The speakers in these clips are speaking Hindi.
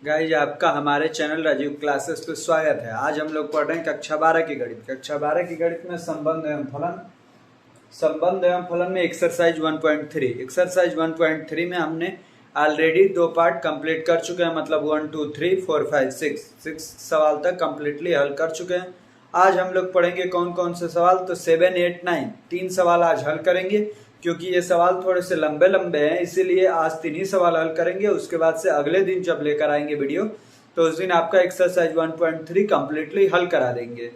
गाइज आपका हमारे चैनल राजीव क्लासेस पे स्वागत है। आज हम लोग पढ़ रहे हैं कक्षा 12 की गणित। कक्षा 12 की गणित में संबंध एवं फलन में एक्सरसाइज 1.3। एक्सरसाइज 1.3 में हमने ऑलरेडी 2 पार्ट कंप्लीट कर चुके हैं, मतलब 1 2 3 4 5 6 सवाल तक कंप्लीटली हल कर चुके हैं। आज हम लोग पढ़ेंगे कौन कौन से सवाल, तो 7 8 9 3 सवाल आज हल करेंगे, क्योंकि ये सवाल थोड़े से लंबे लंबे हैं, इसीलिए आज 3 ही सवाल हल करेंगे। उसके बाद से अगले दिन जब लेकर आएंगे वीडियो, तो उस दिन आपका एक्सरसाइज 1.3 कंप्लीटली हल करा देंगे।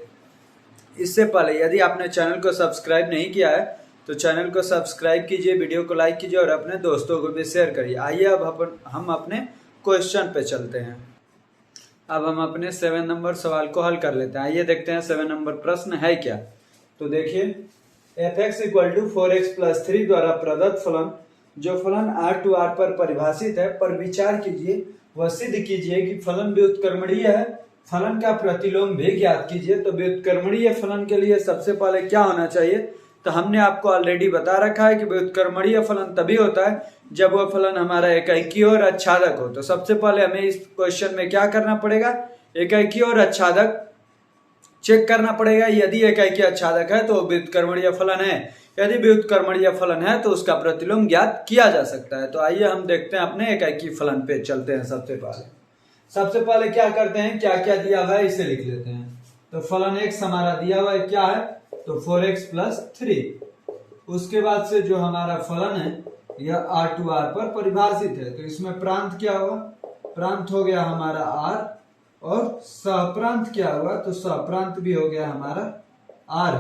इससे पहले यदि आपने चैनल को सब्सक्राइब नहीं किया है तो चैनल को सब्सक्राइब कीजिए, वीडियो को लाइक कीजिए और अपने दोस्तों को भी शेयर करिए। आइए अब हम अपने क्वेश्चन पे चलते हैं। अब हम अपने 7 नंबर सवाल को हल कर लेते हैं। आइए देखते हैं 7 नंबर प्रश्न है क्या। तो देखिए, f(x = 4x+3) द्वारा प्रदत्त फलन, जो फलन r to r पर परिभाषित है, पर विचार कीजिए, वह सिद्ध कीजिए कि फलन व्युत्क्रमणीय है। फलन का प्रतिलोम भी ज्ञात कीजिए। तो व्युत्क्रमणीय फलन के लिए सबसे पहले क्या होना चाहिए, तो हमने आपको ऑलरेडी बता रखा है कि व्युत्क्रमणीय फलन तभी होता है जब वह फलन हमारा एकाकी और आच्छादक हो। तो सबसे पहले हमें इस क्वेश्चन में क्या करना पड़ेगा, एकाकी और आच्छादक चेक करना पड़ेगा। यदि एकाकी आच्छादक है तो व्युत्क्रमणीय फलन है, यदि व्युत्क्रमणीय फलन है तो उसका प्रतिलोम ज्ञात किया जा सकता है। तो आइए हम देखते हैं, अपने एकाकी फलन पे चलते हैं। सबसे पहले क्या करते हैं, क्या क्या दिया हुआ है इसे लिख लेते हैं। तो फलन x हमारा दिया हुआ है क्या है, तो 4x+3। उसके बाद से जो हमारा फलन है यह r to r पर परिभाषित है। तो इसमें प्रांत क्या हुआ, प्रांत हो गया हमारा r, और सहप्रांत क्या हुआ, तो सहप्रांत भी हो गया हमारा r।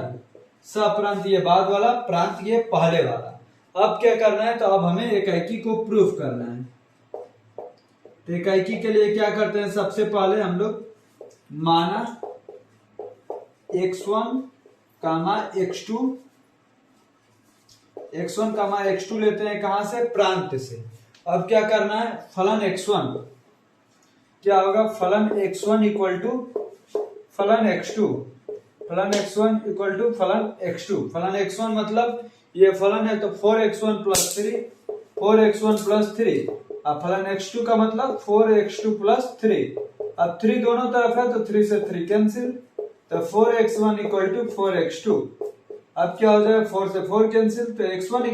सहप्रांत ये बाद वाला, प्रांत ये पहले वाला। अब क्या करना है, तो अब हमें एकाकी को प्रूफ करना है। तो एकाकी के लिए क्या करते हैं, सबसे पहले हम लोग माना x1, x2 लेते हैं, कहां से, प्रांत से। अब क्या करना है, फलन x1 क्या होगा, फलन x1 इक्वल टू फलन x2, फलन x1 मतलब ये फलन है, तो 4x1+3 अब फलन x2 का मतलब 4x2+3। अब 3 दोनों तरफ है तो 3 से 3 कैंसिल, तो 4x1 = 4x2। अब क्या हो जाएगा, 4 से 4 कैंसिल, तो x1 =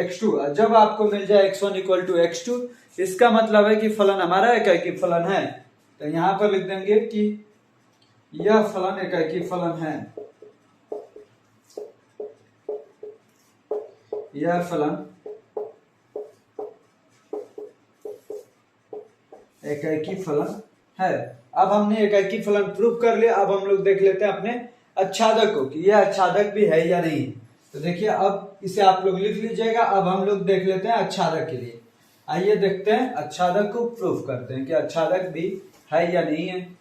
x2। जब आपको मिल जाए x1 = x2, इसका मतलब है कि फलन हमारा एकाकी फलन है। तो यहां पर लिख देंगे कि यह फलन एकाकी फलन है, यह फलन एकाकी फलन है। अब हमने एकाकी फलन प्रूव कर लिया। अब हम लोग देख लेते हैं अपने आच्छादक को कि यह आच्छादक भी है या नहीं। तो देखिए, अब इसे आप लोग लिख लीजिएगा। अब हम लोग देख लेते हैं आच्छादक के लिए। आइए देखते हैं, आच्छादक को प्रूफ करते हैं कि आच्छादक भी है या नहीं है।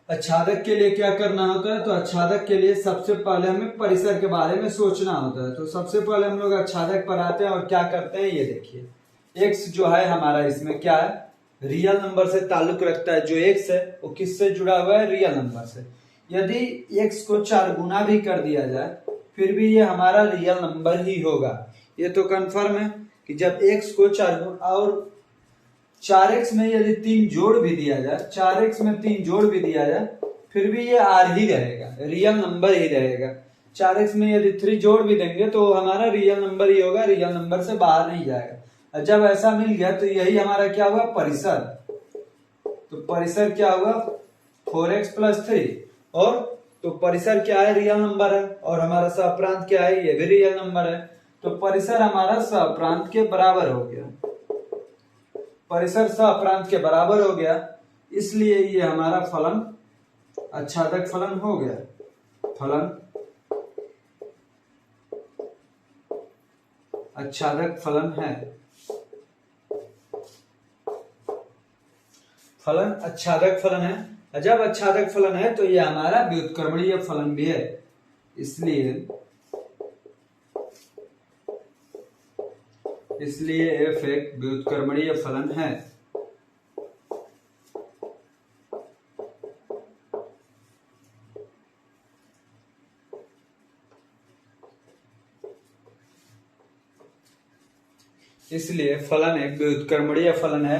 आच्छादक के लिए क्या करना होता है, तो आच्छादक के लिए सबसे पहले हमें परिसर के बारे में सोचना होता है। तो सबसे पहले हम लोग आच्छादक पर आते हैं और क्या करते हैं, ये देखिए, x जो है हमारा, इसमें क्या है, रियल नंबर से ताल्लुक रखता है। जो x है वो किससे जुड़ा हुआ है, रियल नंबर से। यदि x को 4 गुना भी कर दिया जाए फिर भी ये हमारा रियल नंबर ही होगा। ये तो कंफर्म है कि जब x को 4 गुना और 4x में यदि 3 जोड़ भी दिया जाए, 4x में 3 जोड़ भी दिया जाए फिर भी ये r ही रहेगा, रियल नंबर ही रहेगा। 4x में यदि 3 जोड़ भी देंगे तो हमारा रियल नंबर ही होगा, रियल नंबर से बाहर नहीं जाएगा। जब ऐसा मिल गया तो यही हमारा क्या हुआ, परिसर। तो परिसर क्या हुआ, 4x+3। और तो परिसर क्या है, रियल नंबर है, और हमारा सहप्रांत क्या है, ये भी रियल नंबर है। तो परिसर हमारा सहप्रांत के बराबर हो गया, परिसर सहप्रांत के बराबर हो गया, इसलिए ये हमारा फलन आच्छादक फलन हो गया। फलन आच्छादक फलन है, फलन आच्छादक फलन है। जब आच्छादक फलन है तो ये हमारा व्युत्क्रमणीय फलन भी है, इसलिए f एक व्युत्क्रमणीय फलन है। इसलिए फलन एक व्युत्क्रमणीय फलन है।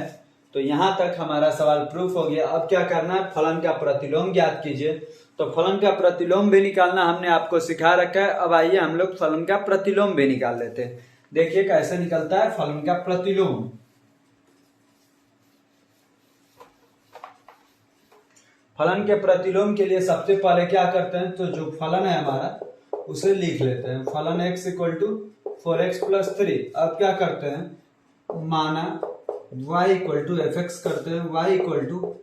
तो यहाँ तक हमारा सवाल प्रूफ हो गया। अब क्या करना है, फलन का प्रतिलोम ज्ञात कीजिए। तो फलन का प्रतिलोम भी निकालना हमने आपको सिखा रखा है। अब आइए हम लोग फलन का प्रतिलोम भी निकाल लेते हैं। देखिए कैसे निकलता है फलन का प्रतिलोम। फलन के प्रतिलोम के लिए सबसे पहले क्या करते हैं, तो जो फलन है हमारा उसे लिख लेते हैं। फलन x equal to 4x plus 3। अब क्या करते हैं, माना y equal to f x करते हैं। y इक्वल टू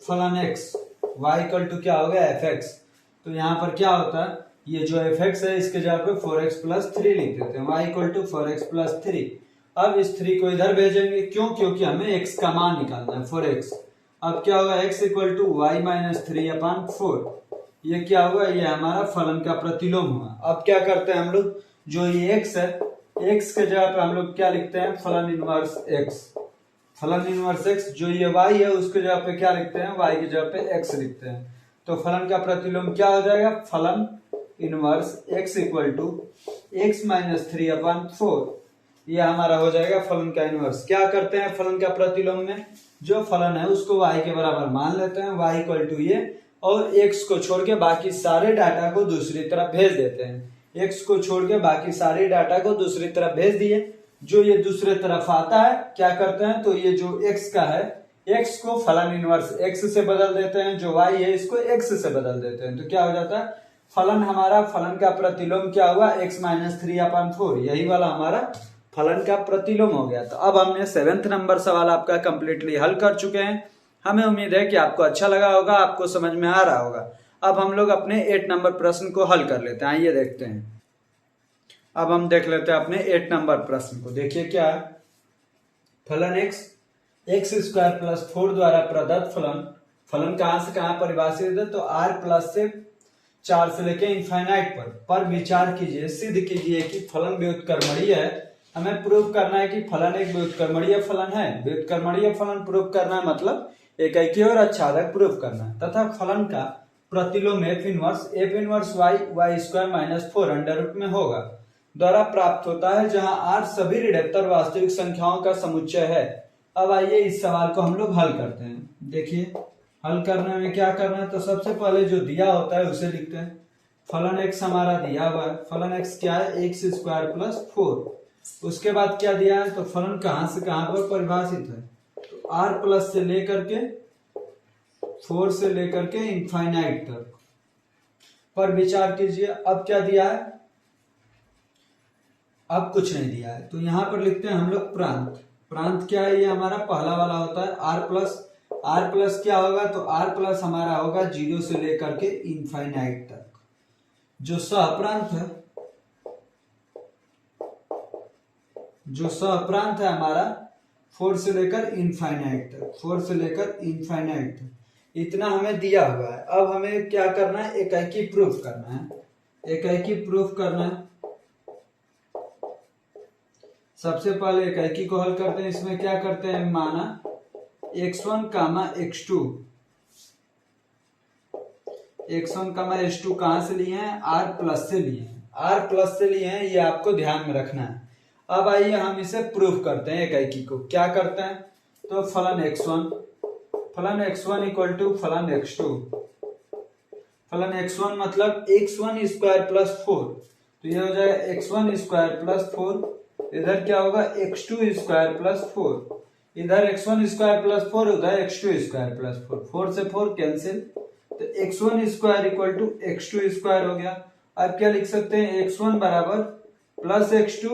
फलन x, y इक्वल टू क्या हो गया fx। तो यहाँ पर क्या होता है, ये जो fx है इसके जगह पे 4x प्लस 3 लिख देते हैं। y equal to 4x plus 3। अब इस 3 को इधर भेजेंगे, क्यों, क्योंकि हमें x का मान निकालना है 4x। अब क्या होगा, x equal to y minus 3/4। ये क्या हुआ, ये हमारा फलन का प्रतिलोम हुआ। अब क्या करते हैं हम लोग, जो ये x है, x के जगह पे हम लोग क्या लिखते हैं, फलन इनवर्स x। फलन इनवर्स x, जो ये y है उसके जगह पे क्या लिखते हैं, y की जगह पे x लिखते हैं। तो फलन का प्रतिलोम क्या हो जाएगा, फलन inverse x equal to x minus 3/4। ये हमारा हो जाएगा फलन का इनवर्स। क्या करते हैं फलन का प्रतिलोम में, जो फलन है उसको y के बराबर मान लेते हैं, y इक्वल टू ये, और x को छोड़ के बाकी सारे डाटा को दूसरी तरफ भेज देते हैं। x को छोड़ के बाकी सारे डाटा को दूसरी तरफ भेज दिए। जो ये दूसरे तरफ आता है क्या करते हैं, तो ये जो x का है, x को फलन इनवर्स x से बदल देते हैं, जो y है इसको x से बदल देते हैं। तो क्या हो जाता है, फलन हमारा, फलन का प्रतिलोम क्या हुआ, x माइनस 3/4। यही वाला हमारा फलन का प्रतिलोम हो गया। तो अब हमने 7th नंबर सवाल आपका कंप्लीटली हल कर चुके हैं। हमें उम्मीद है कि आपको अच्छा लगा होगा, आपको समझ में आ रहा होगा। अब हम लोग अपने 8 नंबर प्रश्न को हल कर लेते हैं। आइए देखते हैं। अब हम देख लेते हैं अपने 8 नंबर प्रश्न को। देखिए क्या है, फलन x स्क्वायर प्लस 4 द्वारा प्रदत्त फलन कहां से कहां परिभाषित है, तो r प्लस से 4 से लेके इनफाइनाइट पर विचार कीजिए। सिद्ध कीजिए कि फलन व्युत्क्रमणीय है। हमें प्रूव करना है कि फलन एक व्युत्क्रमणीय फलन है। व्युत्क्रमणीय फलन प्रूव करना है मतलब एकैकी और आच्छादक प्रूव करना है। तथा फलन का प्रतिलोम f inverse y square minus 4 under root में होगा द्वारा प्राप्त होता है, जहां r सभी ऋणात्मक वास्तविक संख्याओं का समुच्चय है। अब आइए इस सवाल को हम लोग हल करते हैं। देखिए हल करने में क्या करना है, तो सबसे पहले जो दिया होता है उसे लिखते हैं। फलन x हमारा दिया हुआ है, फलन x क्या है, x स्क्वायर प्लस 4। उसके बाद क्या दिया है, तो फलन कहां से कहां पर परिभाषित है, तो r प्लस से लेकर के 4 से लेकर के इनफाइनाइट तक पर विचार कीजिए। अब क्या दिया है, अब कुछ नहीं दिया है, तो यहां पर लिखते हैं हम लोग प्रांत क्या है, ये हमारा पहला वाला होता है r प्लस क्या होगा, तो r प्लस हमारा होगा 0 से लेकर के इनफाइनाइट तक। जो सहप्रांत है हमारा 4 से लेकर इनफाइनाइट तक, इतना हमें दिया हुआ है। अब हमें क्या करना है, एकैकी प्रूफ करना है। सबसे पहले एकैकी को हल करते हैं। इसमें क्या करते हैं, माना x1, x2 कहां से लिए हैं, r प्लस से लिए हैं, ये आपको ध्यान में रखना है। अब आइए हम इसे प्रूफ करते हैं एकैकी को। क्या करते हैं, तो फलन x1 इक्वल टू फलन x2 मतलब x1 स्क्वायर प्लस 4। तो ये हो जाएगा x1 स्क्वायर प्लस 4, इधर क्या होगा x2 स्क्वायर प्लस 4, इधर x1 स्क्वायर प्लस 4, उधर x2 स्क्वायर प्लस 4, 4 से 4 कैंसिल, तो x1 square equal to x2 square हो गया। अब क्या लिख सकते हैं, x1 बराबर प्लस x2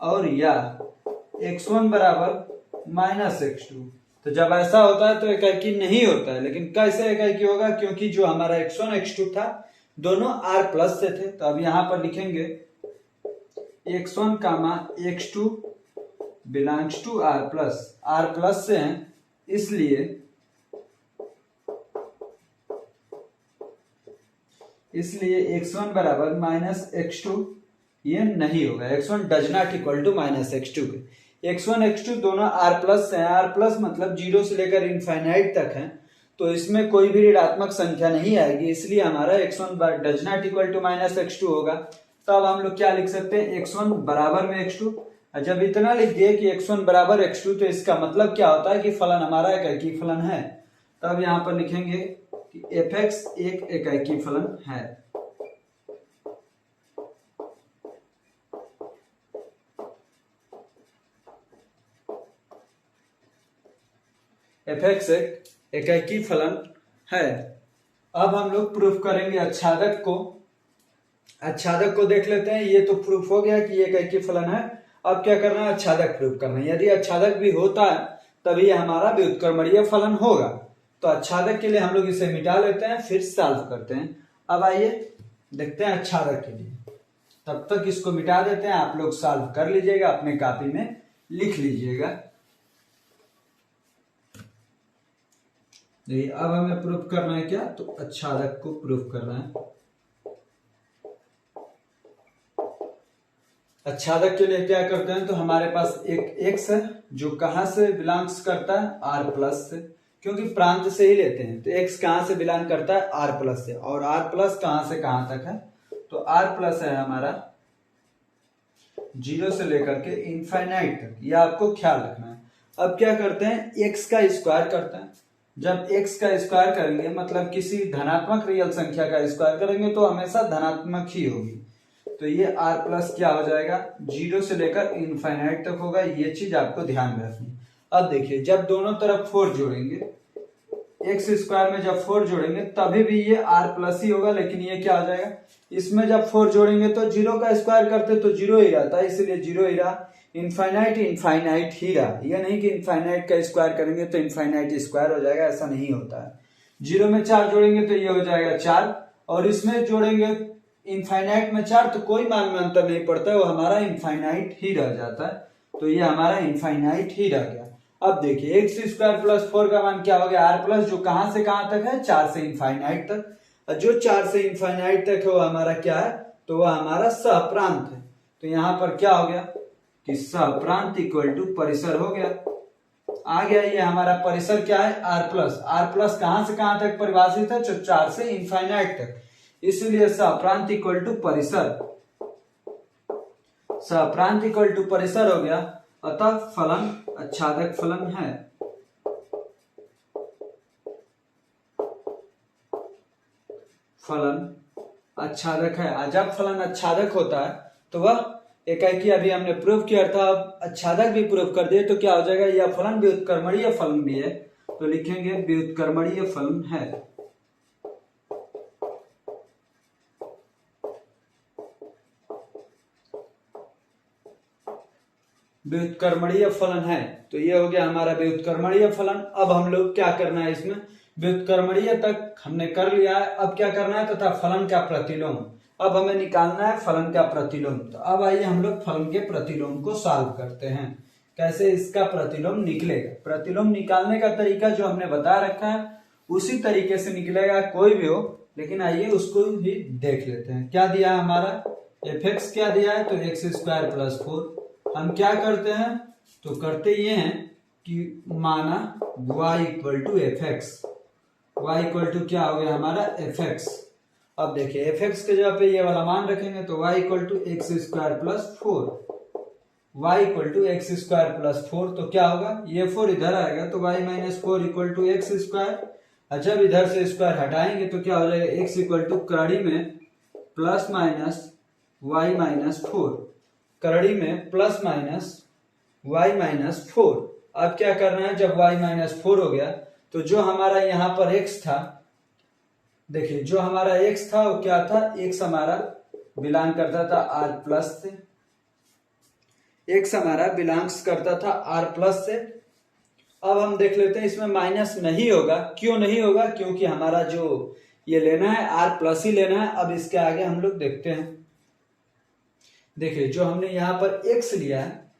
और या x1 बराबर माइनस x2। तो जब ऐसा होता है तो एकैकी नहीं होता है, लेकिन कैसे एकैकी होगा, क्योंकि जो हमारा x1 x2 था दोनों r प्लस से थे। तो अब यहां पर लिखेंगे x1 x2 belongs to r plus से हैं, इसलिए x1 बराबर माइनस x2 ये नहीं होगा। x1 does not equal to minus x2 के। x1 x2 दोनों r प्लस है, r प्लस मतलब 0 से लेकर इनफाइनाइट तक है, तो इसमें कोई भी ऋणात्मक संख्या नहीं आएगी, इसलिए हमारा x1 does not equal to minus x2 होगा। तो अब हम लोग क्या लिख सकते हैं, x1 बराबर में x2, और जब इतना लिख दिए कि x1 बराबर x2, तो इसका मतलब क्या होता है कि फलन हमारा एकैकी फलन है। तब यहाँ पर लिखेंगे कि fx एक एकैकी फलन है। fx एक एकैकी फलन है। अब हम लोग प्रूफ करेंगे आच्छादक को। आच्छादक को देख लेते हैं। ये तो प्रूफ हो गया कि ये एकैकी फलन है। अब क्या करना है, आच्छादक प्रूफ करना है। यदि आच्छादक भी होता है तभी हमारा व्युत्क्रमणीय फलन होगा। तो आच्छादक के लिए हम लोग इसे मिटा लेते हैं, फिर सॉल्व करते हैं। अब आइए देखते हैं आच्छादक के लिए। तब तक इसको मिटा देते हैं, आप लोग सॉल्व कर लीजिएगा, अपने कॉपी में लिख लीजिएगा। अब हमें प्रूफ करना है क्या, तो आच्छादक को प्रूफ करना है। आच्छादक के लिए क्या करते हैं, तो हमारे पास एक x है जो कहां से बिलोंग्स करता है, r प्लस से, क्योंकि प्रांत से ही लेते हैं। तो x कहां से बिलोंग करता है, r प्लस से, और r प्लस कहां से कहां तक है, तो r प्लस है हमारा 0 से लेकर के इनफाइनाइट तक। यह आपको ख्याल रखना है। अब क्या करते हैं, x का स्क्वायर करते हैं। जब x का स्क्वायर करेंगे, मतलब किसी धनात्मक रियल संख्या का स्क्वायर करेंगे, तो हमेशा धनात्मक ही होगी। तो ये r प्लस क्या हो जाएगा, 0 से लेकर इनफाइनाइट तक होगा। ये चीज आपको ध्यान में रखनी। अब देखिए, जब दोनों तरफ 4 जोड़ेंगे, x स्क्वायर में जब 4 जोड़ेंगे तभी भी ये r प्लस ही होगा, लेकिन ये क्या हो जाएगा, इसमें जब 4 जोड़ेंगे तो 0 का स्क्वायर करते तो 0 ही रहता है, इसलिए 0 ही रहा। इनफाइनाइट इनफाइनाइट ही रहा। यह नहीं कि इनफाइनाइट का स्क्वायर करेंगे तो इनफाइनाइट स्क्वायर हो जाएगा, ऐसा नहीं होता है। 0 में 4 जोड़ेंगे तो ये हो जाएगा 4, और इसमें जोड़ेंगे इनफाइनाइट में 4, तो कोई मान में अंतर नहीं पड़ता है, वो हमारा इनफाइनाइट ही रह जाता है। तो ये हमारा इनफाइनाइट ही रह गया। अब देखिए, एक्स स्क्वायर प्लस 4 का मान क्या हो गया, r प्लस, जो कहां से कहां तक है, 4 से इनफाइनाइट तक। जो 4 से इनफाइनाइट तक है वो हमारा क्या है, तो वह हमारा सहप्रांत है। तो यहां पर क्या हो गया कि सहप्रांत इक्वल टू परिसर हो गया, आ गया। ये हमारा परिसर क्या है, r प्लस। r प्लस कहां से कहां तक परिभाषित है, 4 से इनफाइनाइट तक, इसलिए सहप्रांत इक्वल टू परिसर। सहप्रांत इक्वल टू परिसर हो गया, अतः फलन आच्छादक फलन है। फलन आच्छादक है। जब फलन आच्छादक होता है तो वह एकैकी, अभी हमने प्रूव किया था, अब आच्छादक भी प्रूव कर दिए, तो क्या हो जाएगा, यह फलन व्युत्क्रमणीय फलन भी है। तो लिखेंगे व्युत्क्रमणीय फलन है। व्युत्क्रमणीय फलन है। तो ये हो गया हमारा व्युत्क्रमणीय फलन। अब हम लोग क्या करना है, इसमें व्युत्क्रमणीय तक हमने कर लिया है। अब क्या करना है, तथा फलन का प्रतिलोम। अब हमें निकालना है फलन का प्रतिलोम। तो अब आइए हम लोग फलन के प्रतिलोम को सॉल्व करते हैं। कैसे इसका प्रतिलोम निकलेगा, प्रतिलोम निकालने का तरीका जो हमने बता रखा है उसी तरीके से निकलेगा, कोई भी हो, लेकिन आइए उसको भी देख लेते हैं। क्या दिया है हमारा, fx क्या दिया है, तो x स्क्वायर प्लस 4। हम क्या करते हैं, तो करते ये हैं कि माना y equal to f x. Y equal to क्या हो गया हमारा, fx। अब देखिए, fx के जगह पे ये वाला मान रखेंगे, तो y equal to x square plus 4। y equal to x square plus 4, तो क्या होगा, ये 4 इधर आएगा, तो y minus 4 equal to x square. जब इधर से स्क्वायर हटाएंगे तो क्या हो जाएगा, x इक्वल टू करड़ी में प्लस माइनस y माइनस 4, करड़ी में प्लस माइनस y माइनस 4। अब क्या करना है, जब y माइनस 4 हो गया, तो जो हमारा यहाँ पर x था, देखिए जो हमारा x था वो क्या था, x हमारा बिलोंग करता था r प्लस से, x हमारा बिलोंग्स करता था r प्लस से। अब हम देख लेते हैं इसमें माइनस नहीं होगा। क्यों नहीं होगा, क्योंकि हमारा जो ये लेना है r प्लस ही लेना है। अब इसके आगे हम लोग देखते हैं। देखिए जो हमने यहाँ पर x लिया है,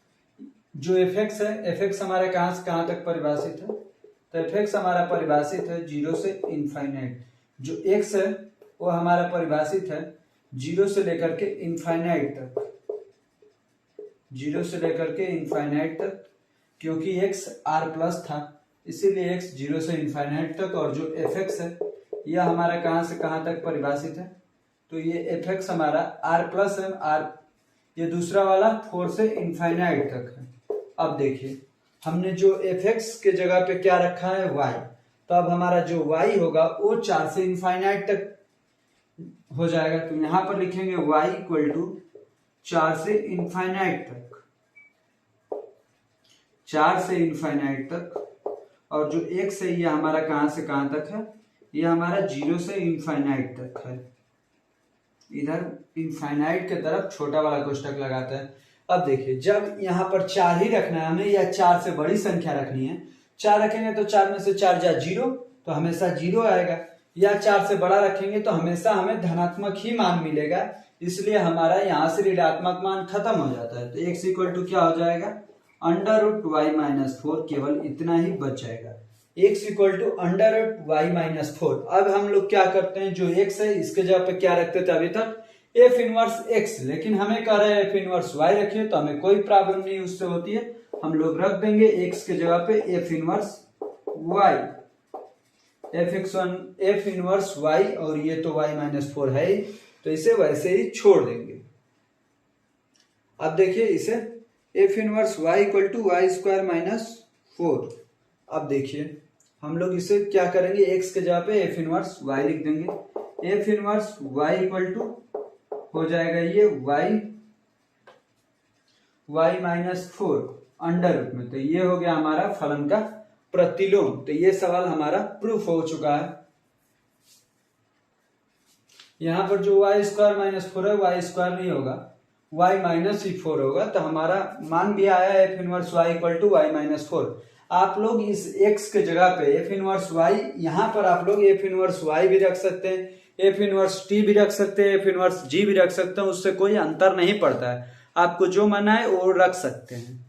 जो fx है, fx हमारा कहां से कहां तक परिभाषित है, तो fx हमारा परिभाषित है 0 से इनफाइनाइट। जो x है वो हमारा परिभाषित है 0 से लेकर के इनफाइनाइट तक, 0 से लेकर के इनफाइनाइट तक, क्योंकि x r प्लस था इसीलिए x 0 से इनफाइनाइट तक। और जो fx है यह हमारा कहां से कहां तक परिभाषित है, तो ये fx हमारा r प्लस है, r ये दूसरा वाला 4 से इनफाइनाइट तक है। अब देखिए हमने जो एफ एक्स के जगह पे क्या रखा है y, तो अब हमारा जो y होगा वो 4 से इनफाइनाइट तक हो जाएगा। तो यहां पर लिखेंगे y इक्वल टू 4 से इनफाइनाइट तक, 4 से इनफाइनाइट तक। और जो x है ये हमारा कहां से कहां तक है, ये हमारा 0 से इनफाइनाइट तक है। इधर इनफाइनाइट के तरफ छोटा वाला कोष्टक लगाते हैं। अब देखिए जब यहाँ पर 4 ही रखना है हमें या 4 से बड़ी संख्या रखनी है, 4 रखेंगे तो 4 में से 4 जा 0, तो हमेशा 0 आएगा, या 4 से बड़ा रखेंगे तो हमेशा हमें धनात्मक ही मान मिलेगा, इसलिए हमारा यहाँ से ऋणात्मक मान खत्म हो जाता है। तो x इक्वल टू क्या हो जाएगा, अंडर रूट वाई माइनस 4, केवल इतना ही बच जाएगा। x equal to under root y minus 4। अब हम लोग क्या करते हैं, जो x है इसके जगह पे क्या रखते थे अभी तक, एफ इनवर्स x, लेकिन हमें कह रहे हैं एफ इनवर्स y रखिए, तो हमें कोई प्रॉब्लम नहीं उससे होती है, हम लोग रख देंगे x के जगह पे F inverse y, F inverse y, और ये तो y माइनस 4 है ही, तो इसे वैसे ही छोड़ देंगे। अब देखिए इसे f inverse y equal to y square minus 4। अब देखिए हम लोग इसे क्या करेंगे, x के जगह पे एफ इनवर्स y लिख देंगे। F inverse y equal to हो जाएगा ये y माइनस 4 अंडर रूट में। तो ये हो गया हमारा फलन का प्रतिलोम। तो ये सवाल हमारा प्रूफ हो चुका है। यहां पर जो y स्क्वायर माइनस 4 है y स्क्वायर नहीं होगा, y माइनस ही 4 होगा, तो हमारा मान भी आया f inverse y equal to y minus 4। आप लोग इस x के जगह पे एफ इनवर्स y, यहाँ पर आप लोग एफ इनवर्स y भी रख सकते हैं, एफ इनवर्स t भी रख सकते हैं, एफ इनवर्स g भी रख सकते हैं, उससे कोई अंतर नहीं पड़ता है, आपको जो मन आए वो रख सकते हैं।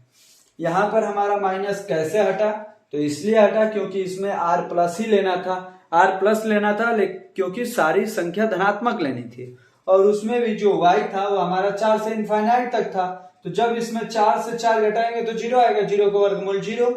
यहाँ पर हमारा माइनस कैसे हटा, तो इसलिए हटा क्योंकि इसमें r प्लस ही लेना था, r प्लस लेना था क्योंकि सारी संख्या धनात्मक लेनी थी, और उसमें भी जो y था वो हमारा 4 से इनफाइनाइट तक था। तो जब इसमें 4 से 4 घटाएंगे तो 0 आएगा, 0 का वर्गमूल 0,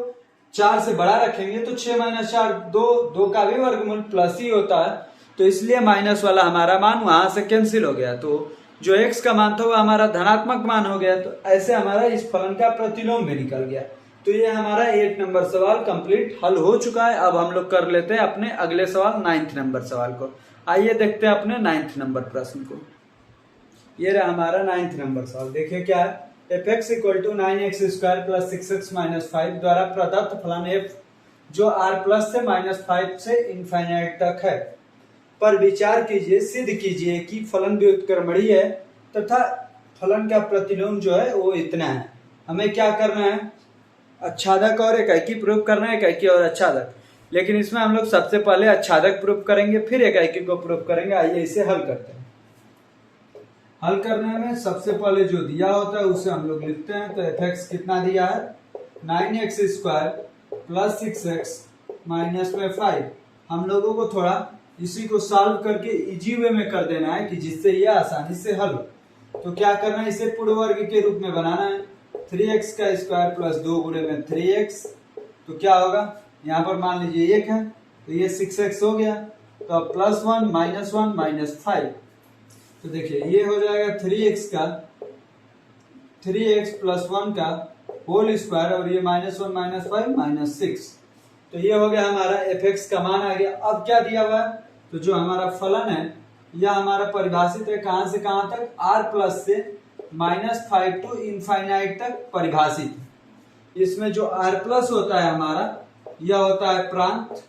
4 से बड़ा रखेंगे तो 6 माइनस 4 2, 2 का भी वर्गमूल प्लस ही होता है, तो इसलिए माइनस वाला हमारा मान वहां से कैंसिल हो गया, तो जो x का मान था वो हमारा धनात्मक मान हो गया। तो ऐसे हमारा इस फलन का प्रतिलोम भी निकल गया। तो ये हमारा 8 नंबर सवाल कंप्लीट हल हो चुका है। अब हम लोग कर लेते हैं अपने अगले सवाल 9th नंबर सवाल को। आइए देखते हैं अपने 9th नंबर प्रश्न को। ये रहा हमारा 9th नंबर सवाल। देखिए क्या है, f x equal to 9x स्क्वायर प्लस 6x माइनस 5 द्वारा प्रदत्त फलन f जो r प्लस से माइनस 5 से इनफाइनाइट तक है पर विचार कीजिए, सिद्ध कीजिए कि फलन व्युत्क्रमणीय है तथा फलन का प्रतिलोम जो है वो इतना है। हमें क्या करना है, अच्छादक और एकाकी प्रूफ करना है, एकाकी और अच्छादक, लेकिन इसमें हम लोग सबसे पहले अच्छादक प्रूफ करेंगे फिर एकाकी को प्रूफ करेंगे। आइए इसे हल करते हैं। हल करने में सबसे पहले जो दिया होता है उसे हम लोग लिखते हैं। तो एफ एक्स कितना दिया है, 9x स्क्वायर प्लस 6x माइनस में 5। हम लोगों को थोड़ा इसी को सॉल्व करके इजी वे में कर देना है कि जिससे यह आसानी से हल हो। तो क्या करना है, इसे पूर्ण वर्ग के रूप में बनाना है। 3x का स्क्वायर प्लस 2 गुणे में 3x, तो क्या होगा, यहाँ पर मान लीजिए 1 है तो ये 6x हो गया। तो अब प्लस 1 माइनस 5, तो देखिए ये हो जाएगा 3x प्लस 1 का होल स्क्वायर, और ये -1 माइनस 5 माइनस 6। तो ये हो गया हमारा एफ एक्स का मान आ गया। अब क्या दिया हुआ है, तो जो हमारा फलन है यह हमारा परिभाषित है कहां से कहां तक, r प्लस से -5 टू इनफाइनाइट तक परिभाषित है। इसमें जो r प्लस होता है हमारा यह होता है प्रांत,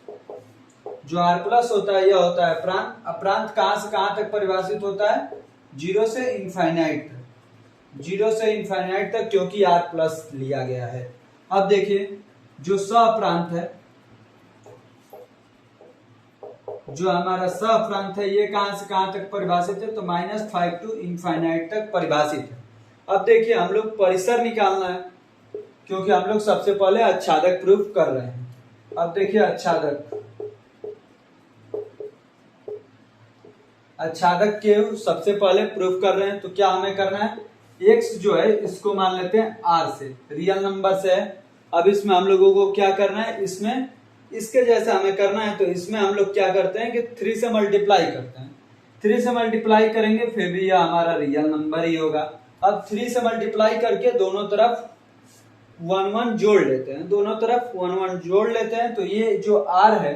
जो r प्लस होता है यह होता है प्रांत। अप्रांत कहां से कहां तक परिभाषित होता है, 0 से इनफाइनाइट तक, 0 से इनफाइनाइट तक, क्योंकि r प्लस लिया गया है। अब देखिए जो सप्रांत है, जो हमारा सप्रांत है ये कहां से कहां तक परिभाषित है, तो -5 टू इनफाइनाइट तक परिभाषित है। अब देखिए हम लोग परिसर निकालना है, क्योंकि हम लोग सबसे पहले अच्छादक प्रूफ कर रहे हैं। अब देखिए अच्छादक के सबसे पहले प्रूफ कर रहे हैं, तो क्या हमें करना है, x जो है इसको मान लेते हैं r से, रियल नंबर से है। अब इसमें हम लोगों को क्या करना है, इसमें इसके जैसा हमें करना है। तो इसमें हम लोग क्या करते हैं कि 3 से मल्टीप्लाई करते हैं, 3 से मल्टीप्लाई करेंगे फिर भी यह हमारा रियल नंबर ही होगा। अब 3 से मल्टीप्लाई करके दोनों तरफ 1 1 जोड़ लेते हैं, दोनों तरफ 1 1 जोड़ लेते हैं। तो ये जो r है,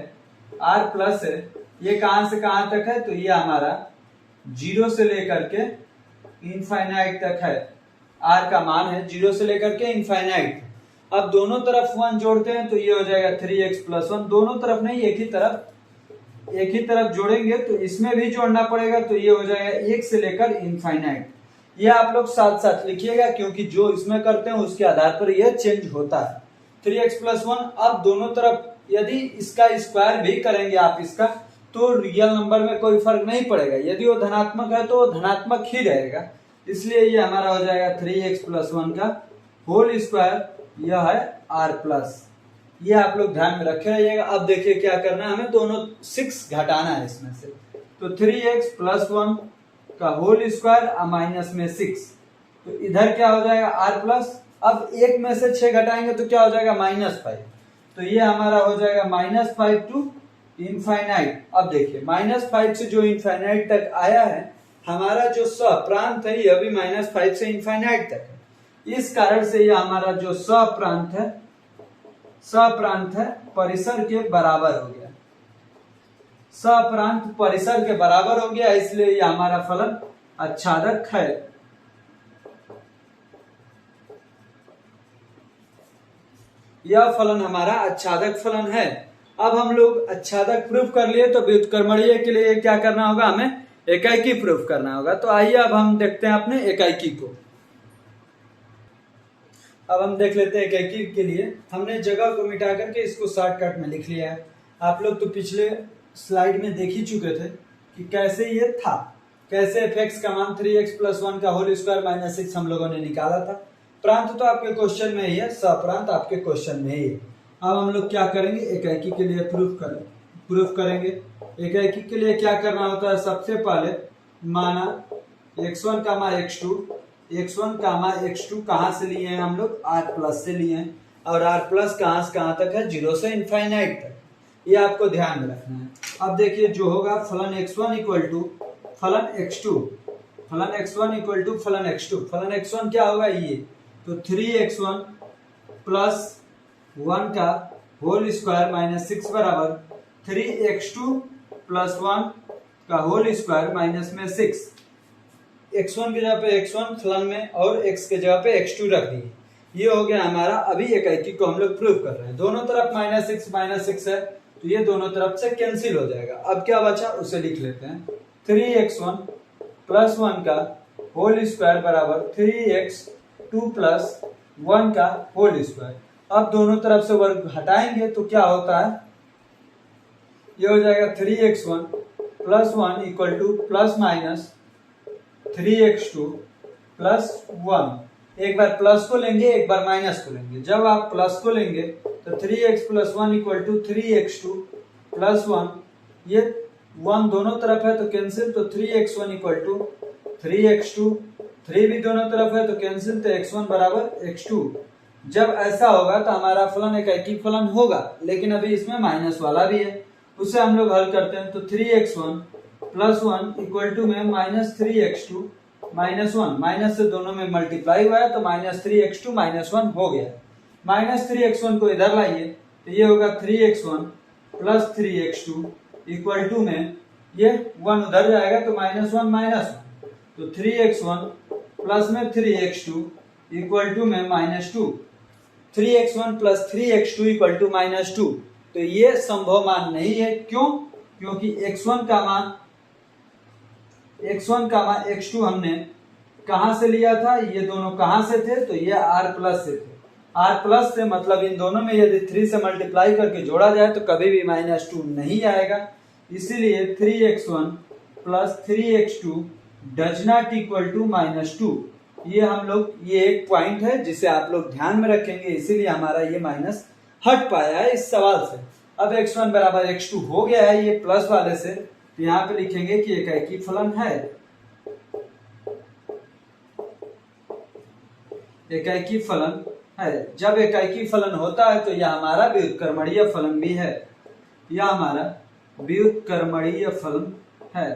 r प्लस है, ये कहां से कहां तक है, तो ये हमारा 0 से लेकर के इनफाइनाइट तक है। r का मान है 0 से लेकर के इनफाइनाइट। अब दोनों तरफ 1 जोड़ते हैं तो ये हो जाएगा 3x प्लस 1। दोनों तरफ नहीं, एक ही तरफ जोड़ेंगे तो इसमें भी जोड़ना पड़ेगा, तो ये हो जाएगा 1 से लेकर इनफाइनाइट। ये आप लोग साथ साथ लिखिएगा, क्योंकि जो इसमें करते हैं उसके आधार पर यह चेंज होता है। 3x plus 1। अब दोनों तरफ यदि इसका स्क्वायर भी करेंगे आप इसका, तो रियल नंबर में कोई फर्क नहीं पड़ेगा। यदि वो धनात्मक है तो वो धनात्मक ही रहेगा, इसलिए ये हमारा हो जाएगा 3x प्लस 1 का होल स्क्वायर, यह है r प्लस। ये आप लोग ध्यान में रखे रहिएगा। अब देखिए क्या करना है, हमें दोनों 6 घटाना है इसमें से। तो 3x प्लस 1 का होल स्क्वायर माइनस में 6, तो इधर क्या हो जाएगा r प्लस। अब एक में से 6 घटाएंगे तो क्या हो जाएगा -5, तो ये हमारा हो जाएगा -5 टू इनफाइनाइट। अब देखिए -5 से जो इनफाइनाइट तक आया है, हमारा जो सप्रांत है यह भी -5 से इनफाइनाइट तक है। इस कारण से यह हमारा जो सप्रांत है परिसर के बराबर हो गया। सप्रांत परिसर के बराबर हो गया, इसलिए यह हमारा फलन आच्छादक है। यह फलन हमारा आच्छादक फलन है। अब हम लोग आच्छादक प्रूफ कर लिए, तो व्युत्क्रमणीय के लिए क्या करना होगा, हमें एकाकी प्रूफ करना होगा। तो आइए अब हम देखते हैं अपने एकाकी को। अब हम देख लेते हैं एकाकी के लिए। हमने जगह को मिटा करके इसको शॉर्टकट में लिख लिया है। आप लोग तो पिछले स्लाइड में देख ही चुके थे कि कैसे ये था, कैसे fx का मान 3x प्लस 1 का होल स्क्वायर माइनस 6 हम लोगों ने निकाला था। प्रांत तो आपके क्वेश्चन में ही है, सप्रांत आपके क्वेश्चन में ही है। अब हम लोग क्या करेंगे, एकाकी के लिए प्रूफ करेंगे। एकाकी के लिए क्या करना होता है, सबसे पहले माना x1 कामा x2 कहाँ से लिए हैं हम लोग, r प्लस से लिए हैं। और r प्लस कहाँ से कहाँ तक है, 0 से इनफाइनाइट तक। ये आपको ध्यान में रखना है। अब देखिए जो होगा फलन x1 इक्वल टू फलन x2, फलन x1 क्या होगा, ये तो 3x1 प्लस 1 का होल स्क्वायर माइनस 6 बराबर 3x2 प्लस 1 का होल स्क्वायर माइनस में 6। x1 की जगह पे x1 फलन में और x के जगह पे x2 रख दिए। ये हो गया हमारा। अभी एकाकी को हम लोग प्रूव कर रहे हैं। दोनों तरफ -6 है, तो ये दोनों तरफ से कैंसिल हो जाएगा। अब क्या बचा उसे लिख लेते हैं। 3x1 प्लस 1 का होल स्क्वायर बराबर 3x2 प्लस 1 का होल स्क्वायर। अब दोनों तरफ से वर्ग हटाएंगे तो क्या होता है, ये हो जाएगा 3x1 plus 1 equal two plus minus 3x2 plus 1। एक बार प्लस को लेंगे, एक बार माइनस को लेंगे। जब आप प्लस को लेंगे तो 3x plus 1 equal to 3x2 plus 1, ये 1 दोनों तरफ है तो कैंसिल, तो 3x1 इक्वल टू 3x2, 3 भी दोनों तरफ है तो कैंसिल, तो x1 बराबर x2। जब ऐसा होगा तो हमारा फलन एकाकी फलन होगा, लेकिन अभी इसमें माइनस वाला भी है, उसे हम लोग हल करते हैं। तो 3x1 प्लस 1 इक्वल टू में माइनस 3x2 माइनस 1, माइनस से दोनों में मल्टीप्लाई हुआ है तो माइनस 3x2 माइनस 1 हो गया। माइनस 3x1 को इधर लाइए तो ये होगा 3x1 plus 3x2 equal to में ये 1 उधर जाएगा तो -1 -1, तो 3x1 प्लस में 3x2 इक्वल टू में -2। 3x1 plus 3x2 equal to -2, तो ये संभव मान नहीं है। क्यों? क्योंकि x1 का मान x2 हमने कहां से लिया था, ये दोनों कहां से थे, तो ये r प्लस से थे। r प्लस से मतलब इन दोनों में यदि 3 से मल्टीप्लाई करके जोड़ा जाए तो कभी भी -2 नहीं आएगा। इसीलिए 3x1 plus 3x2 does not equal to -2। ये हम लोग, ये एक पॉइंट है जिसे आप लोग ध्यान में रखेंगे, इसीलिए हमारा ये माइनस हट पाया है इस सवाल से। अब x1 बराबर x2 हो गया है ये प्लस वाले से, तो यहाँ पे लिखेंगे कि एकाकी फलन है। एकाकी फलन है। जब एकाकी फलन होता है तो यह हमारा व्युत्क्रमणीय फलन भी है। यह हमारा व्युत्क्रमणीय फलन है।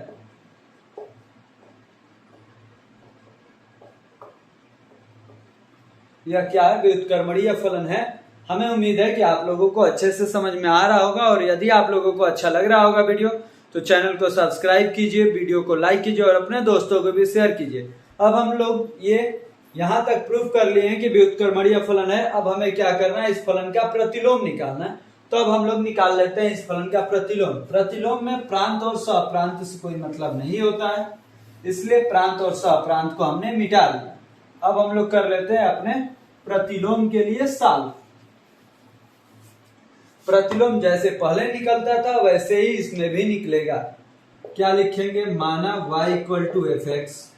यह क्या है, व्युत्क्रमणीय फलन है। हमें उम्मीद है कि आप लोगों को अच्छे से समझ में आ रहा होगा, और यदि आप लोगों को अच्छा लग रहा होगा वीडियो तो चैनल को सब्सक्राइब कीजिए, वीडियो को लाइक कीजिए और अपने दोस्तों को भी शेयर कीजिए। अब हम लोग ये यहाँ तक प्रूफ कर लिए हैं कि व्युत्क्रमणीय फलन है। अब हमें क्या करना है, इस फलन का प्रतिलोम निकालना है। तो अब हम लोग निकाल लेते हैं इस फलन का प्रतिलोम। प्रतिलोम में प्रांत और सप्रांत से कोई मतलब नहीं होता है, इसलिए प्रांत और सप्रांत को हमने मिटा दिया। अब हम लोग कर लेते हैं अपने प्रतिलोम के लिए सॉल्व। प्रतिलोम जैसे पहले निकलता था वैसे ही इसमें भी निकलेगा। क्या लिखेंगे, माना y equal to f x,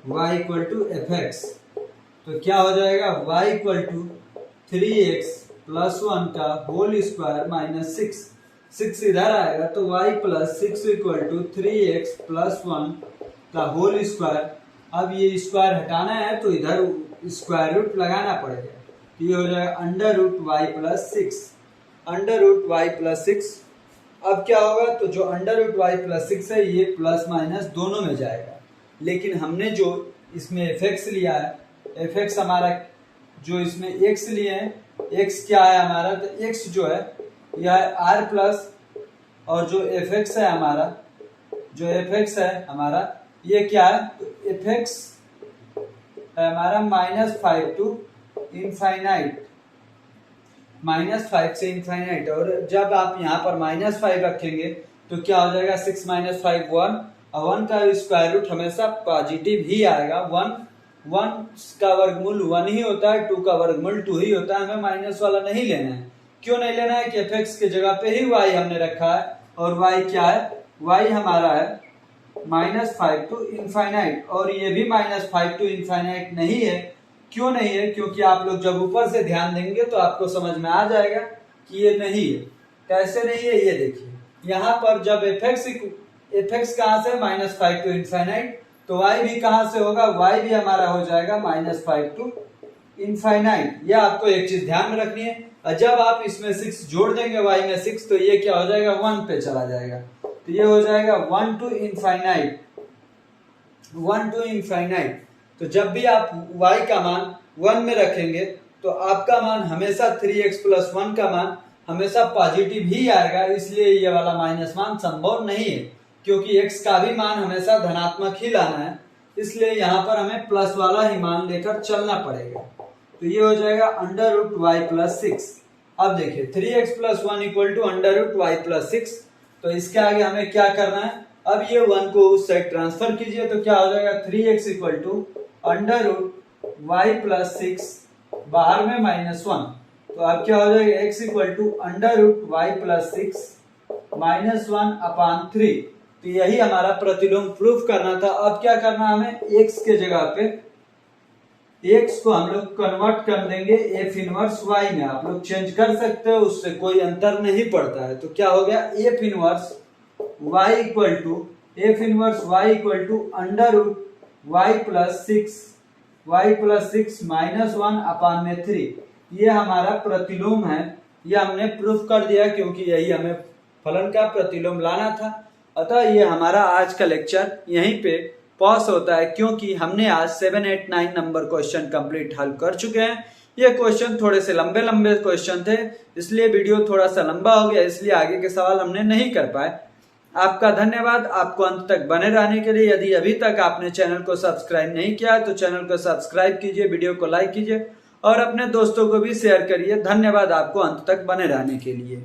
y equal to f x, तो क्या हो जाएगा y equal to 3x plus 1 का होल स्क्वायर माइनस 6 इधर आएगा तो y plus 6 equal to 3x plus 1 का होल स्क्वायर। अब ये स्क्वायर हटाना है तो इधर स्क्वायर रूट लगाना पड़ेगा, तो ये हो जाएगा under root y plus 6, under root y plus 6। अब क्या होगा, तो जो अंडर रूट वाई प्लस 6 है ये प्लस माइनस दोनों में जाएगा, लेकिन हमने जो इसमें एफ एक्स लिया है, एफ एक्स हमारा जो इसमें एक्स लिए हैं, एक्स क्या है हमारा, तो एक्स जो है यह है आर प्लस, और जो एफ एक्स है हमारा, जो एफ एक्स है हमारा ये क्या है, तो एफ एक्स है हमारा -5 टू इनफाइनाइट, -5 से इनफाइनाइट। और जब आप यहाँ पर -5 रखेंगे तो क्या हो जाएगा, 6 - 5 1, और 1 का स्क्वायर रूट हमेशा पॉजिटिव ही आएगा। 1 का वर्गमूल 1 ही होता है, 2 का वर्गमूल 2 ही होता है। हमें माइनस वाला नहीं लेना है। क्यों नहीं लेना है कि एफ एक्स के जगह पे ही y हमने रखा है, और y क्या है, y हमारा है -5 टू इनफाइनाइट, और ये भी -5 टू इनफाइनाइट नहीं है। क्यों नहीं है, क्योंकि आप लोग जब ऊपर से ध्यान देंगे तो आपको समझ में आ जाएगा कि ये नहीं है। कैसे नहीं है, ये देखिए यहाँ पर जब एफ एक्स कहाँ से, -5 टू इनफाइनाइट, तो y भी कहाँ से होगा, y भी हमारा हो जाएगा -5 टू इनफाइनाइट। यह आपको एक चीज ध्यान में रखनी है। और जब आप इसमें 6 जोड़ देंगे y में 6, तो ये क्या हो जाएगा, 1 पे चला जाएगा, तो ये हो जाएगा 1 टू इनफाइनाइट, 1 टू इनफाइनाइट। तो जब भी आप y का मान 1 में रखेंगे तो आपका मान हमेशा 3x प्लस 1 का मान हमेशा पॉजिटिव ही आएगा, इसलिए ये वाला माइनस मान संभव नहीं है, क्योंकि x का भी मान हमेशा धनात्मक ही लाना है, इसलिए यहाँ पर हमें प्लस वाला ही मान लेकर चलना पड़ेगा। तो ये हो जाएगा अंडर रूट वाई प्लस 6। अब देखिए 3x plus 1 equal to under root y plus 6, तो इसके आगे हमें क्या करना है, अब ये 1 को उस साइड ट्रांसफर कीजिए, तो क्या हो जाएगा 3x equal to under root y plus 6, बाहर में -1, तो अब क्या हो जाएगा x equal to under root y plus 6 -1/3। तो यही हमारा प्रतिलोम प्रूफ करना था। अब क्या करना हमें, x के जगह पे x को हम लोग कन्वर्ट कर देंगे f इनवर्स y में। आप लोग चेंज कर सकते हो, उससे कोई अंतर नहीं पड़ता है। तो क्या हो गया, f inverse y equal to under root y plus 6 -1/3। ये हमारा प्रतिलोम है, ये हमने प्रूफ कर दिया, क्योंकि यही हमें फलन का प्रतिलोम लाना था। अतः ये हमारा आज का लेक्चर यहीं पे पॉज होता है, क्योंकि हमने आज 7, 8, 9 नंबर क्वेश्चन कंप्लीट हल कर चुके हैं। ये क्वेश्चन थोड़े से लंबे क्वेश्चन थे, इसलिए वीडियो थोड़ा सा लंबा हो गया, इसलिए आगे के सवाल हमने नहीं कर पाए। आपका धन्यवाद, आपको अंत तक बने रहने के लिए। यदि अभी तक आपने चैनल को सब्सक्राइब नहीं किया तो चैनल को सब्सक्राइब कीजिए, वीडियो को लाइक कीजिए और अपने दोस्तों को भी शेयर करिए। धन्यवाद आपको अंत तक बने रहने के लिए।